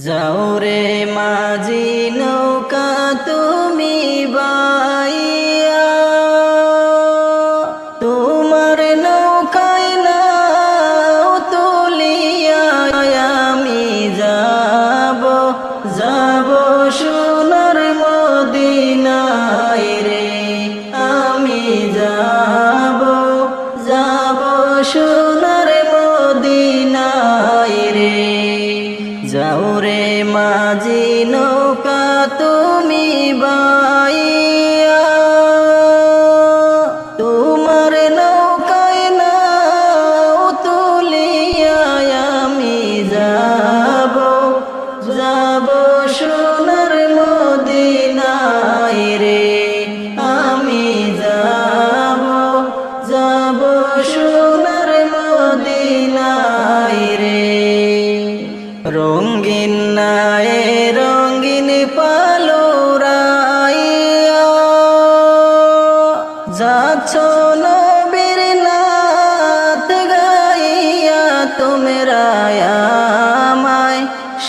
যাও রে মাঝি নৌকা তুমি বাইয়া, তোমার নৌকায় নাও তুলিয়া আমি যাব, যাব সোনার মদিনায় রে। আমি যাব, যাব সোনার মদিনায় রে। যাও রে মাঝি নৌকা তুমি বাইয়া, তোমার নৌকায় নাও তুলিয়া আমি যাব, যাব সোনার মদিনায় রে। আমি যাব, যাব সোনার মদিনায় রে। রঙিন নায়ে রঙিন পালুরাইয়া, যাচ্ছ নবীর নাত গাইয়া, তোমরা আমায়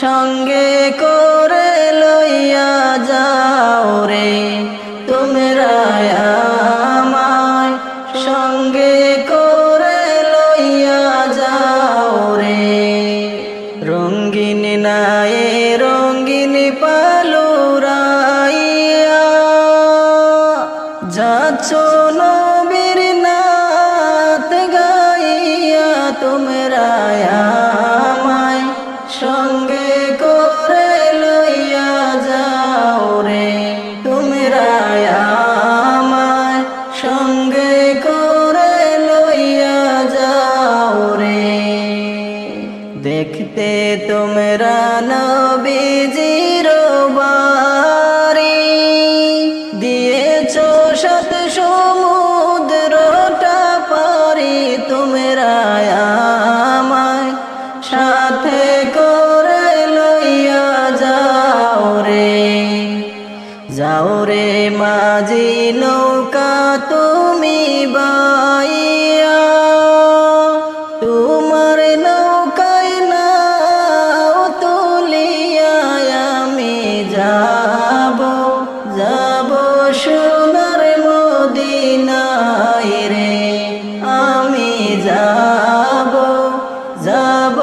সঙ্গে করে লইয়া যাও রে। তোমরা আমায় সঙ্গে করে লইয়া যাও রে। রঙিন নায়ে রঙিন পালুরাইয়া, যাচ্ছ নবীর নাত গাইয়া, তোমরা আমায় সঙ্গে করে লইয়া যাও রে। তোমরা আমায় সঙ্গে করে লইয়া যাও রে। দেখতে তোমরা নবীজির বাড়ি, দিয়েছ সাত সমুদ্রটা পারি, তোমরা আমায় সাথে করে লইয়া যাও রে। যাও রে মাঝি নৌকা তুমি বাইয়া, তোমার নৌকায় নাও তুলিয়া আমি যাব, যাব সোনার মদিনায় রে। আমি যাব, যাব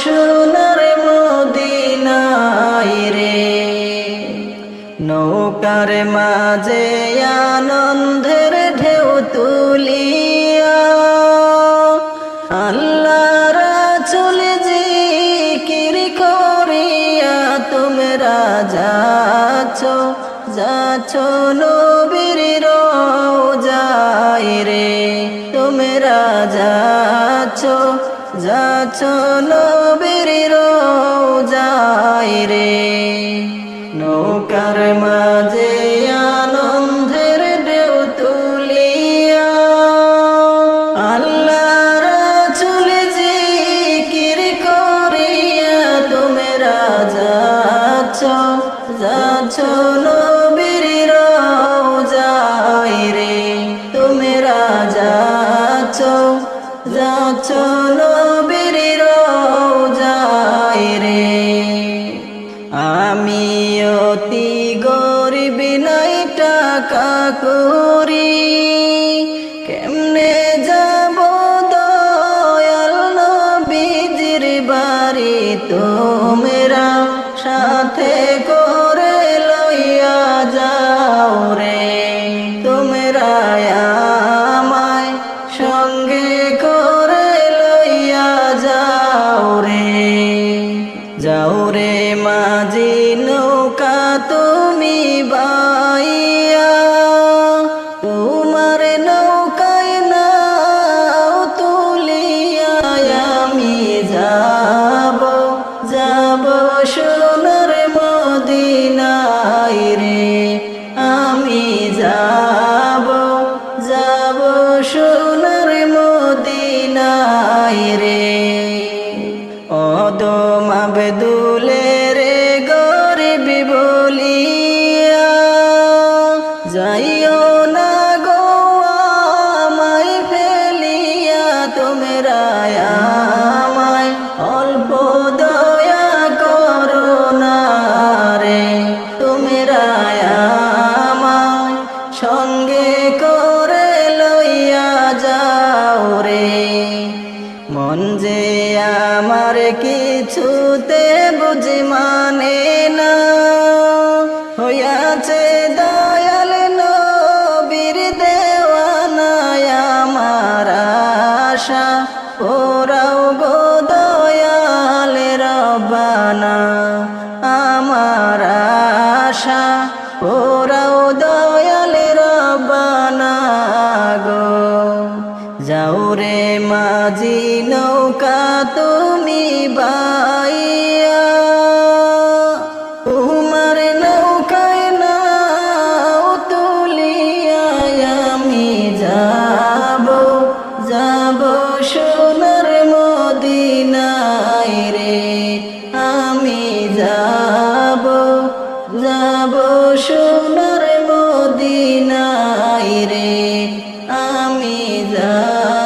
সোনার মদিনায় রে। নৌকার মাঝে আনন্দের ঢেউ তুলিয়া, আল্লাহ রাসূল জিকির করিয়া, তোমরা যাচ্ছ, যাচ্ছ নবীর রওজায় রে। তোমরা যাচ্ছ, যাচ্ছ নবীর রওজায় রে। নৌকার মাঝে আনন্দের ঢেউ তুলিয়া, আল্লাহ রাসূল জিকির করিয়া, তোমরা যাচ্ছ, যাচ্ছ নবীর রওজায় রে। তোমরা যাচ্ছ, যাচ্ছ নবীর রওজায় রে। আমি অতি গরিব নাই টাকা করি, কেমনে যাব দয়াল নবীজির বাড়ি, তোমরা সাথে করে লইয়া যাও রে। তোমরা আমায় সঙ্গে করে লইয়া যাও রে। যাও রে মাঝি নৌকা তুমি বাইয়া, তোমার নৌকায় নাও তুলিয়া আমি যাব, যাব সোনার মদিনায় রে। আমি যাব, যাব সোনার মদিনায় রে। অদম আব্দুলের গরিব বলিয়া, যাইও না গো আমায় ফেলিয়া, তোমরা আমায় অল্প দয়া করো যে মানে না, হইয়াছে দয়াল নবীর দেওয়ানা আমার আশা পোরাও গো দয়াল রব্বানা, আমার আশা পোরাও দয়াল রব্বানা গো। যাও রে মাঝি নৌকা তুমি বাইয়া, তোমার নৌকায় নাও তুলিয়া আমি যাব, যাব সোনার মদিনায় রে, আমি যাব, যাব সোনার মদিনায় রে, আমি যাব।